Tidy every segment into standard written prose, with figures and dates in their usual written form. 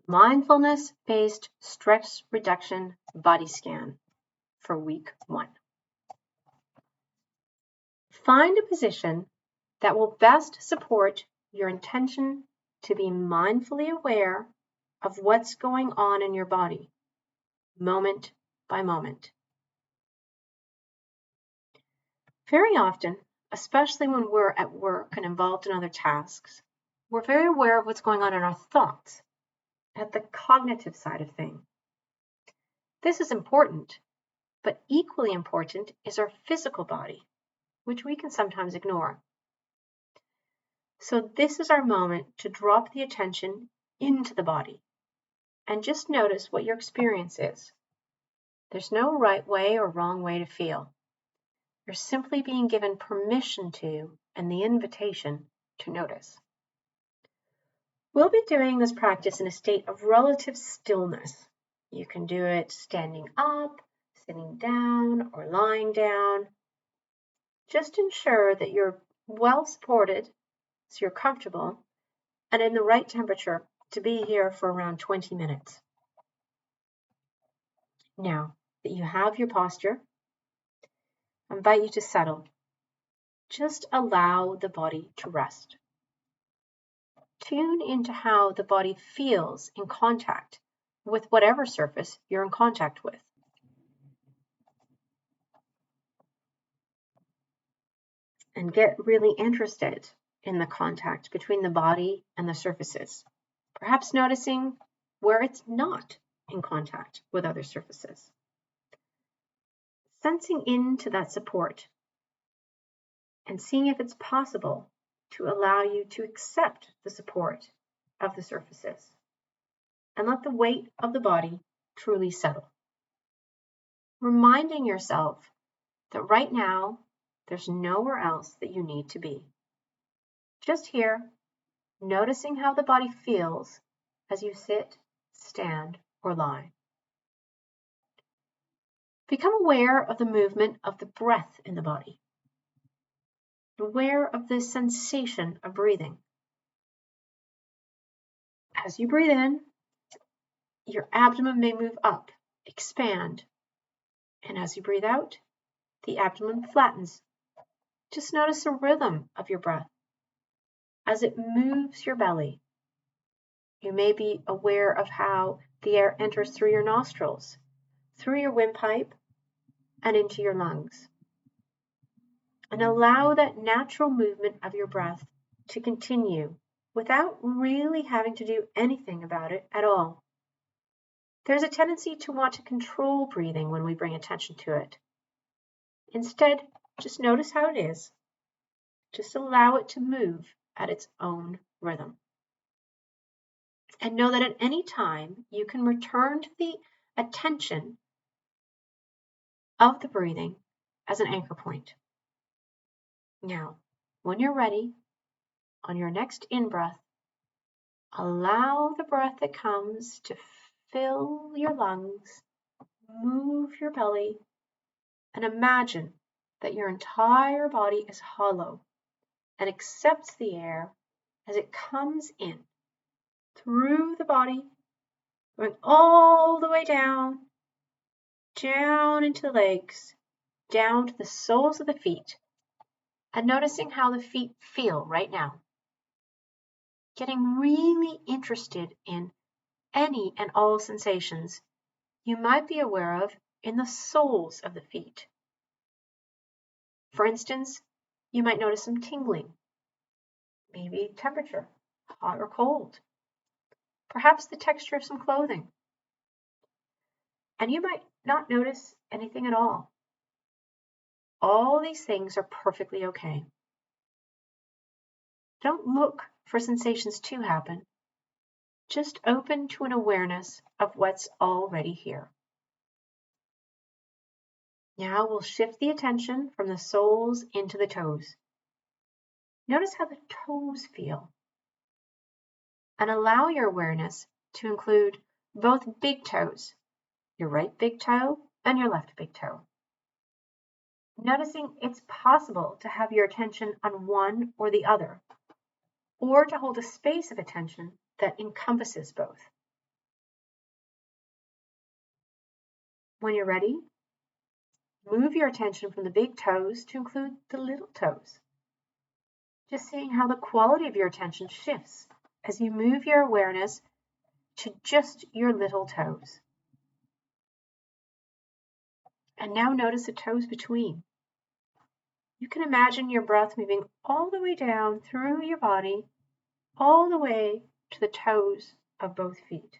Mindfulness-based stress reduction body scan for week 1. Find a position that will best support your intention to be mindfully aware of what's going on in your body, moment by moment. Very often, especially when we're at work and involved in other tasks, we're very aware of what's going on in our thoughts, at the cognitive side of things. This is important, but equally important is our physical body, which we can sometimes ignore. So this is our moment to drop the attention into the body and just notice what your experience is. There's no right way or wrong way to feel. You're simply being given permission to and the invitation to notice. We'll be doing this practice in a state of relative stillness. You can do it standing up, sitting down, or lying down. Just ensure that you're well supported, so you're comfortable, and in the right temperature to be here for around 20 minutes. Now that you have your posture, I invite you to settle. Just allow the body to rest. Tune into how the body feels in contact with whatever surface you're in contact with. And get really interested in the contact between the body and the surfaces, perhaps noticing where it's not in contact with other surfaces. Sensing into that support and seeing if it's possible to allow you to accept the support of the surfaces and let the weight of the body truly settle. Reminding yourself that right now, there's nowhere else that you need to be. Just here, noticing how the body feels as you sit, stand, or lie. Become aware of the movement of the breath in the body. Aware of the sensation of breathing. As you breathe in, your abdomen may move up, expand, and as you breathe out, the abdomen flattens. Just notice the rhythm of your breath as it moves your belly. You may be aware of how the air enters through your nostrils, through your windpipe, and into your lungs. And allow that natural movement of your breath to continue without really having to do anything about it at all. There's a tendency to want to control breathing when we bring attention to it. Instead, just notice how it is. Just allow it to move at its own rhythm. And know that at any time you can return to the attention of the breathing as an anchor point. Now, when you're ready, on your next in-breath, allow the breath that comes to fill your lungs, move your belly, and imagine that your entire body is hollow and accepts the air as it comes in through the body, going all the way down into the legs, down to the soles of the feet, and noticing how the feet feel right now. Getting really interested in any and all sensations you might be aware of in the soles of the feet. For instance, you might notice some tingling, maybe temperature, hot or cold, perhaps the texture of some clothing. And you might not notice anything at all. All these things are perfectly okay. Don't look for sensations to happen. Just open to an awareness of what's already here. Now we'll shift the attention from the soles into the toes. Notice how the toes feel. And allow your awareness to include both big toes, your right big toe and your left big toe. Noticing it's possible to have your attention on one or the other, or to hold a space of attention that encompasses both. When you're ready, move your attention from the big toes to include the little toes. Just seeing how the quality of your attention shifts as you move your awareness to just your little toes. And now notice the toes between. You can imagine your breath moving all the way down through your body, all the way to the toes of both feet.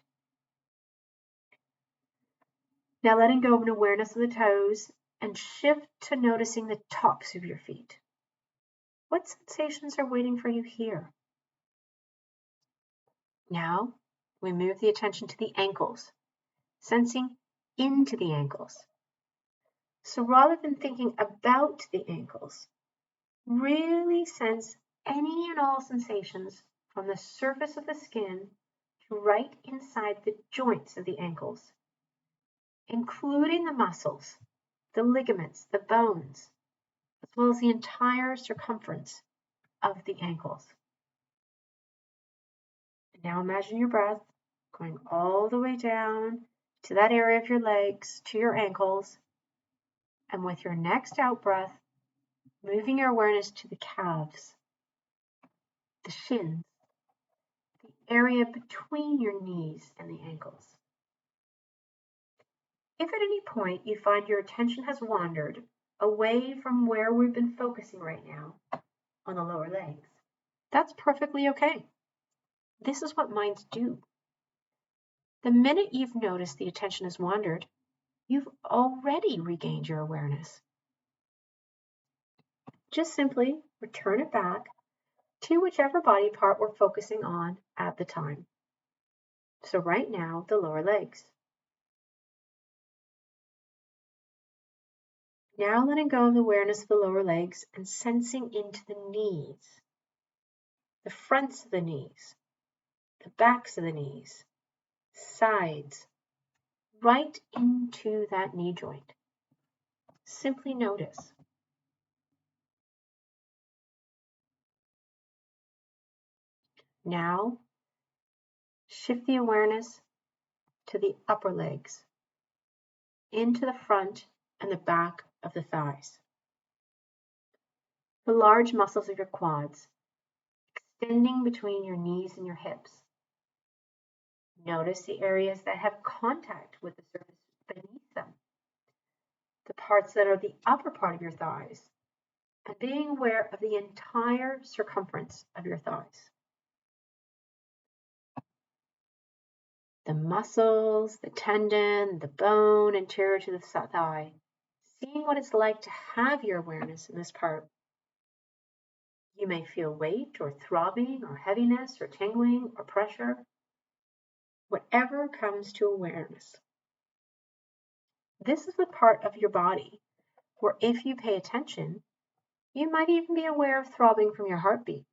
Now letting go of an awareness of the toes and shift to noticing the tops of your feet. What sensations are waiting for you here? Now we move the attention to the ankles, sensing into the ankles. So rather than thinking about the ankles, really sense any and all sensations from the surface of the skin to right inside the joints of the ankles, including the muscles, the ligaments, the bones, as well as the entire circumference of the ankles. And now imagine your breath going all the way down to that area of your legs, to your ankles, and with your next out breath, moving your awareness to the calves, the shins, the area between your knees and the ankles. If at any point you find your attention has wandered away from where we've been focusing right now on the lower legs, that's perfectly okay. This is what minds do. The minute you've noticed the attention has wandered, you've already regained your awareness. Just simply return it back to whichever body part we're focusing on at the time. So right now, the lower legs. Now letting go of the awareness of the lower legs and sensing into the knees, the fronts of the knees, the backs of the knees, sides, right into that knee joint. Simply notice. Now, shift the awareness to the upper legs, into the front and the back of the thighs. The large muscles of your quads, extending between your knees and your hips. Notice the areas that have contact with the surface beneath them, the parts that are the upper part of your thighs, and being aware of the entire circumference of your thighs. The muscles, the tendon, the bone anterior to the thigh, seeing what it's like to have your awareness in this part. You may feel weight or throbbing or heaviness or tingling or pressure, whatever comes to awareness. This is the part of your body where if you pay attention, you might even be aware of throbbing from your heartbeat.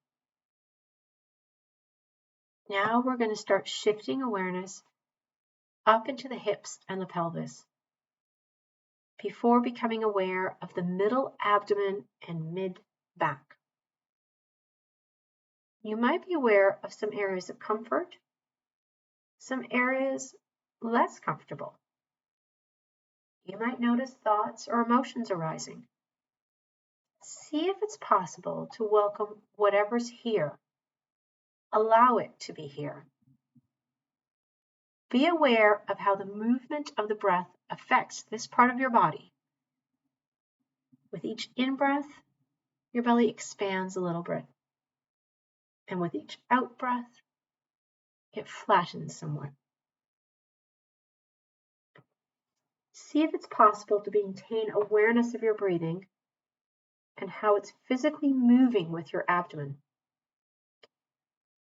Now we're going to start shifting awareness up into the hips and the pelvis before becoming aware of the middle abdomen and mid-back. You might be aware of some areas of comfort, some areas less comfortable. You might notice thoughts or emotions arising. See if it's possible to welcome whatever's here. Allow it to be here. Be aware of how the movement of the breath affects this part of your body. With each in-breath, your belly expands a little bit. And with each out-breath, it flattens somewhat. See if it's possible to maintain awareness of your breathing and how it's physically moving with your abdomen.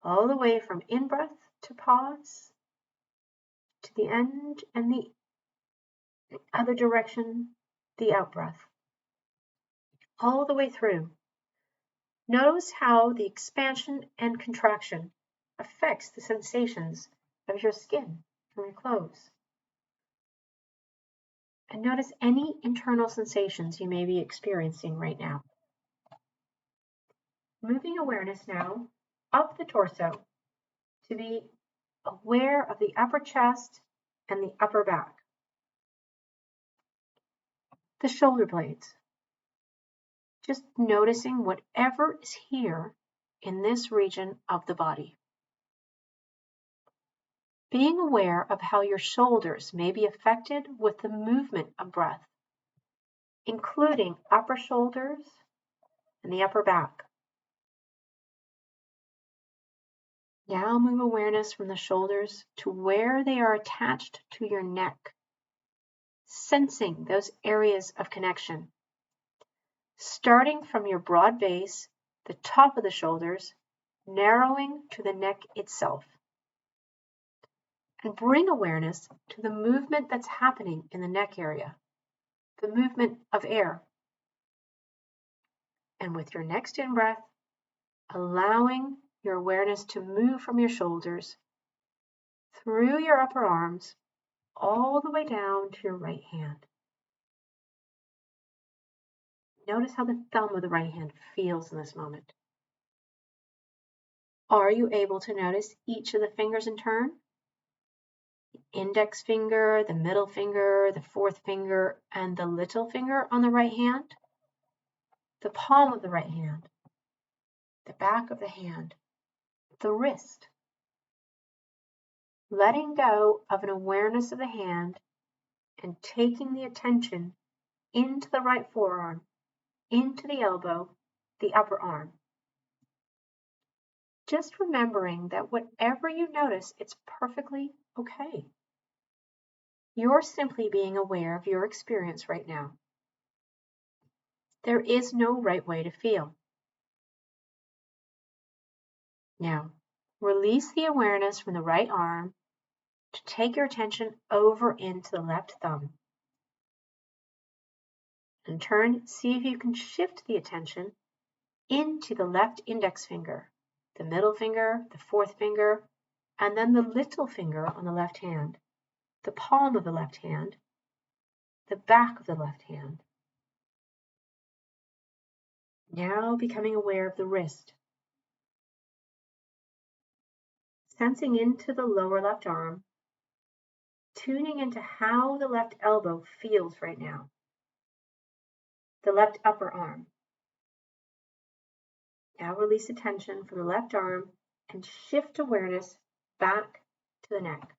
All the way from in-breath to pause, to the end and the other direction, the out-breath. All the way through. Notice how the expansion and contraction affects the sensations of your skin from your clothes. And notice any internal sensations you may be experiencing right now. Moving awareness now up the torso to be aware of the upper chest and the upper back. the shoulder blades. Just noticing whatever is here in this region of the body. Being aware of how your shoulders may be affected with the movement of breath, including upper shoulders and the upper back. Now move awareness from the shoulders to where they are attached to your neck, sensing those areas of connection. Starting from your broad base, the top of the shoulders, narrowing to the neck itself. And bring awareness to the movement that's happening in the neck area, the movement of air. And with your next in-breath, allowing your awareness to move from your shoulders, through your upper arms, all the way down to your right hand. Notice how the thumb of the right hand feels in this moment. Are you able to notice each of the fingers in turn? The index finger, the middle finger, the fourth finger, and the little finger on the right hand? The palm of the right hand, the back of the hand, the wrist. Letting go of an awareness of the hand and taking the attention into the right forearm, into the elbow, the upper arm. Just remembering that whatever you notice, it's perfectly okay. You're simply being aware of your experience right now. There is no right way to feel. Now, release the awareness from the right arm to take your attention over into the left thumb. In turn, see if you can shift the attention into the left index finger, the middle finger, the fourth finger, and then the little finger on the left hand, the palm of the left hand, the back of the left hand. Now becoming aware of the wrist. Sensing into the lower left arm, tuning into how the left elbow feels right now, the left upper arm. Now release attention from the left arm and shift awareness back to the neck.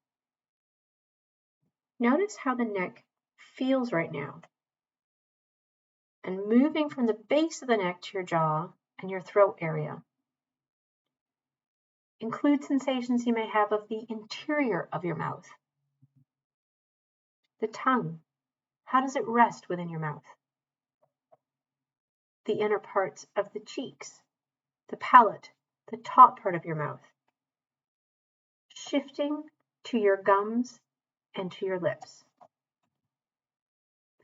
Notice how the neck feels right now. And moving from the base of the neck to your jaw and your throat area. Include sensations you may have of the interior of your mouth. The tongue, how does it rest within your mouth? The inner parts of the cheeks, the palate, the top part of your mouth. Shifting to your gums and to your lips.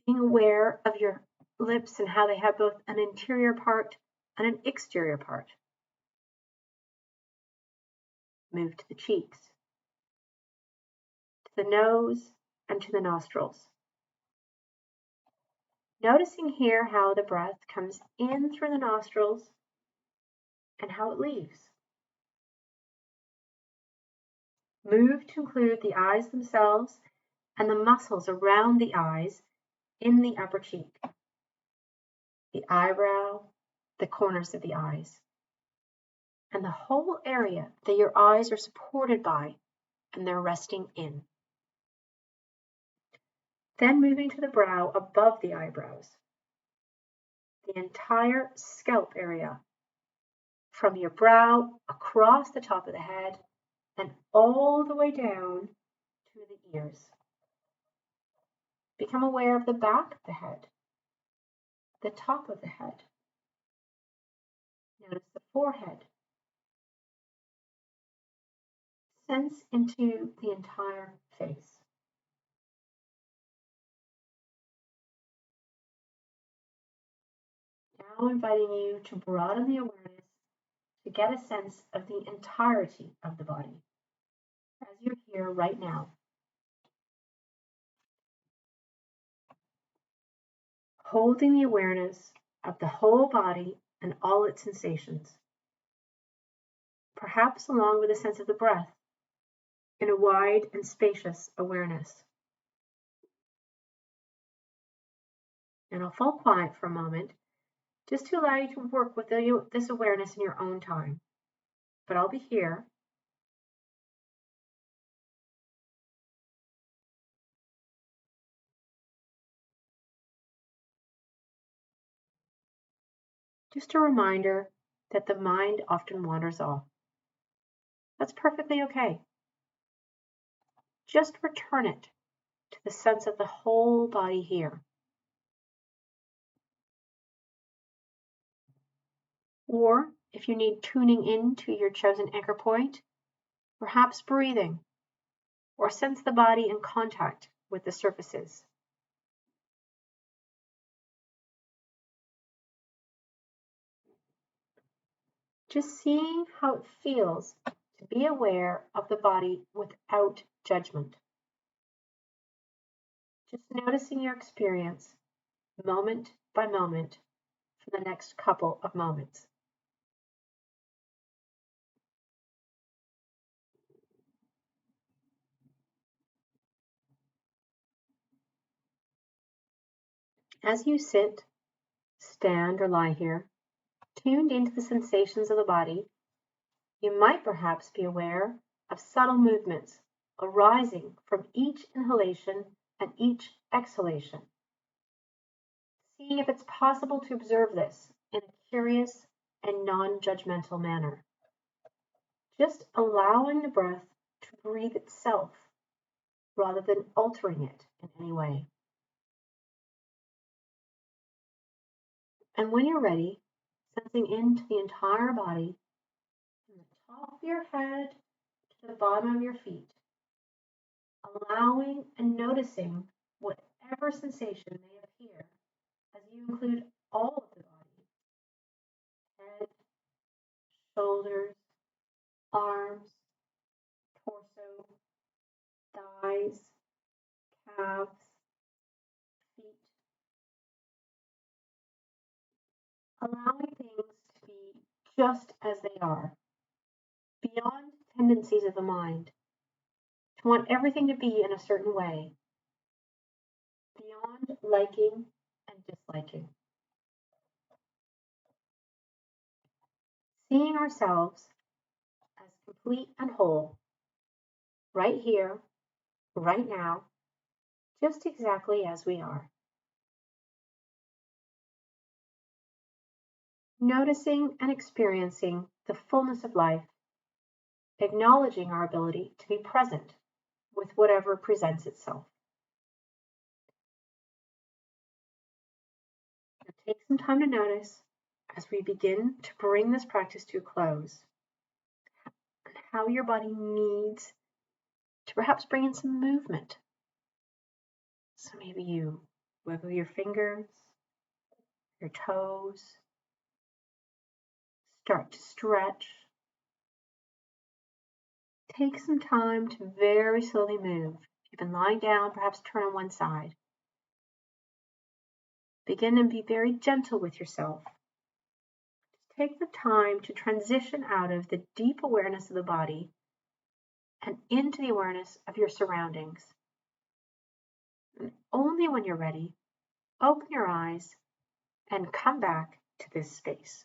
Being aware of your lips and how they have both an interior part and an exterior part. Move to the cheeks, to the nose, and to the nostrils. Noticing here how the breath comes in through the nostrils and how it leaves. Move to include the eyes themselves and the muscles around the eyes in the upper cheek, the eyebrow, the corners of the eyes, and the whole area that your eyes are supported by and they're resting in. Then moving to the brow above the eyebrows, the entire scalp area, from your brow across the top of the head and all the way down to the ears. Become aware of the back of the head, the top of the head. Notice the forehead. Sense into the entire face. Now inviting you to broaden the awareness to get a sense of the entirety of the body as you're here right now. Holding the awareness of the whole body and all its sensations, perhaps along with a sense of the breath in a wide and spacious awareness. And I'll fall quiet for a moment just to allow you to work with this awareness in your own time. But I'll be here. Just a reminder that the mind often wanders off. That's perfectly okay. Just return it to the sense of the whole body here. Or if you need tuning in to your chosen anchor point, perhaps breathing, or sense the body in contact with the surfaces. Just seeing how it feels to be aware of the body without judgment. Just noticing your experience moment by moment for the next couple of moments. As you sit, stand, or lie here, tuned into the sensations of the body, you might perhaps be aware of subtle movements arising from each inhalation and each exhalation. Seeing if it's possible to observe this in a curious and non-judgmental manner. Just allowing the breath to breathe itself rather than altering it in any way. And when you're ready, sensing into the entire body, from the top of your head to the bottom of your feet, allowing and noticing whatever sensation may appear as you include all of the body, head, shoulders, arms, torso, thighs, calves, feet, allowing things to be just as they are, beyond tendencies of the mind, to want everything to be in a certain way, beyond liking and disliking. Seeing ourselves as complete and whole, right here, right now, just exactly as we are. Noticing and experiencing the fullness of life, acknowledging our ability to be present with whatever presents itself. Now take some time to notice as we begin to bring this practice to a close, and how your body needs to perhaps bring in some movement. So maybe you wiggle your fingers, your toes, start to stretch. Take some time to very slowly move. If you've been lying down, perhaps turn on one side. Begin and be very gentle with yourself. Just take the time to transition out of the deep awareness of the body and into the awareness of your surroundings. And only when you're ready, open your eyes and come back to this space.